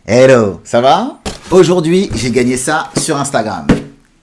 Hello, ça va? Aujourd'hui, j'ai gagné ça sur Instagram.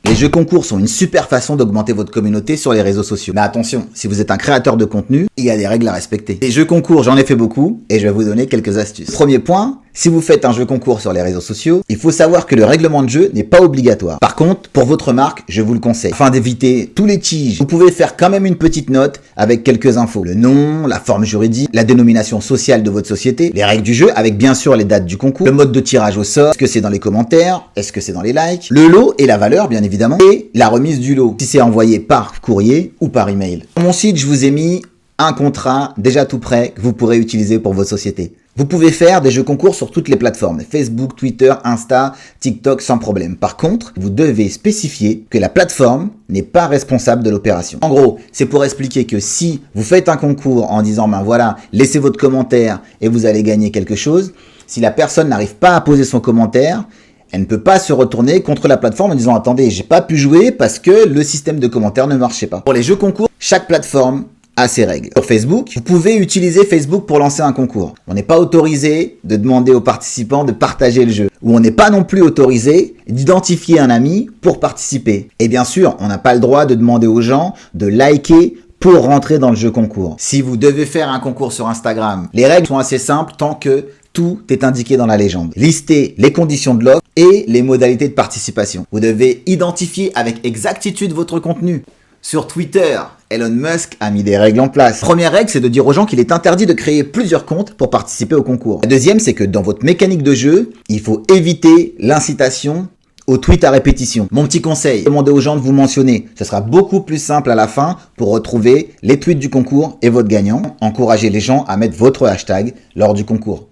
Les jeux concours sont une super façon d'augmenter votre communauté sur les réseaux sociaux. Mais attention, si vous êtes un créateur de contenu, il y a des règles à respecter. Les jeux concours, j'en ai fait beaucoup et je vais vous donner quelques astuces. Premier point, si vous faites un jeu concours sur les réseaux sociaux, il faut savoir que le règlement de jeu n'est pas obligatoire. Par contre, pour votre marque, je vous le conseille. Afin d'éviter tous les tiges, vous pouvez faire quand même une petite note avec quelques infos. Le nom, la forme juridique, la dénomination sociale de votre société, les règles du jeu avec bien sûr les dates du concours, le mode de tirage au sort, est-ce que c'est dans les commentaires, est-ce que c'est dans les likes, le lot et la valeur bien évidemment, et la remise du lot, si c'est envoyé par courrier ou par email. Sur mon site, je vous ai mis un contrat déjà tout prêt que vous pourrez utiliser pour votre société. Vous pouvez faire des jeux concours sur toutes les plateformes, Facebook, Twitter, Insta, TikTok sans problème. Par contre, vous devez spécifier que la plateforme n'est pas responsable de l'opération. En gros, c'est pour expliquer que si vous faites un concours en disant ben voilà, laissez votre commentaire et vous allez gagner quelque chose, si la personne n'arrive pas à poser son commentaire, elle ne peut pas se retourner contre la plateforme en disant attendez, j'ai pas pu jouer parce que le système de commentaires ne marchait pas. Pour les jeux concours, chaque plateforme à ses règles. Sur Facebook, vous pouvez utiliser Facebook pour lancer un concours. On n'est pas autorisé de demander aux participants de partager le jeu. Ou on n'est pas non plus autorisé d'identifier un ami pour participer. Et bien sûr, on n'a pas le droit de demander aux gens de liker pour rentrer dans le jeu concours. Si vous devez faire un concours sur Instagram, les règles sont assez simples tant que tout est indiqué dans la légende. Listez les conditions de l'offre et les modalités de participation. Vous devez identifier avec exactitude votre contenu. Sur Twitter, Elon Musk a mis des règles en place. Première règle, c'est de dire aux gens qu'il est interdit de créer plusieurs comptes pour participer au concours. La deuxième, c'est que dans votre mécanique de jeu, il faut éviter l'incitation aux tweets à répétition. Mon petit conseil, demandez aux gens de vous mentionner. Ce sera beaucoup plus simple à la fin pour retrouver les tweets du concours et votre gagnant. Encouragez les gens à mettre votre hashtag lors du concours.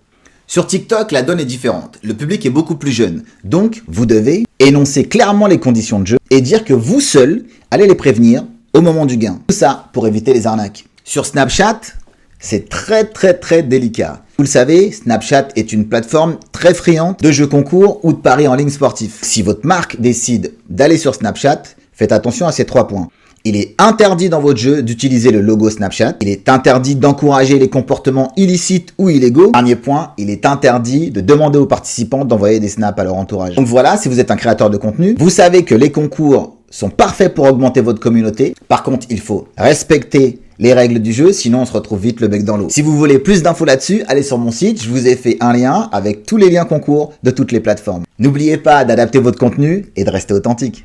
Sur TikTok, la donne est différente. Le public est beaucoup plus jeune. Donc, vous devez énoncer clairement les conditions de jeu et dire que vous seul allez les prévenir au moment du gain. Tout ça pour éviter les arnaques. Sur Snapchat, c'est très délicat. Vous le savez, Snapchat est une plateforme très friande de jeux concours ou de paris en ligne sportifs. Si votre marque décide d'aller sur Snapchat, faites attention à ces 3 points. Il est interdit dans votre jeu d'utiliser le logo Snapchat. Il est interdit d'encourager les comportements illicites ou illégaux. Dernier point, il est interdit de demander aux participants d'envoyer des snaps à leur entourage. Donc voilà, si vous êtes un créateur de contenu, vous savez que les concours sont parfaits pour augmenter votre communauté. Par contre, il faut respecter les règles du jeu, sinon on se retrouve vite le bec dans l'eau. Si vous voulez plus d'infos là-dessus, allez sur mon site, je vous ai fait un lien avec tous les liens concours de toutes les plateformes. N'oubliez pas d'adapter votre contenu et de rester authentique.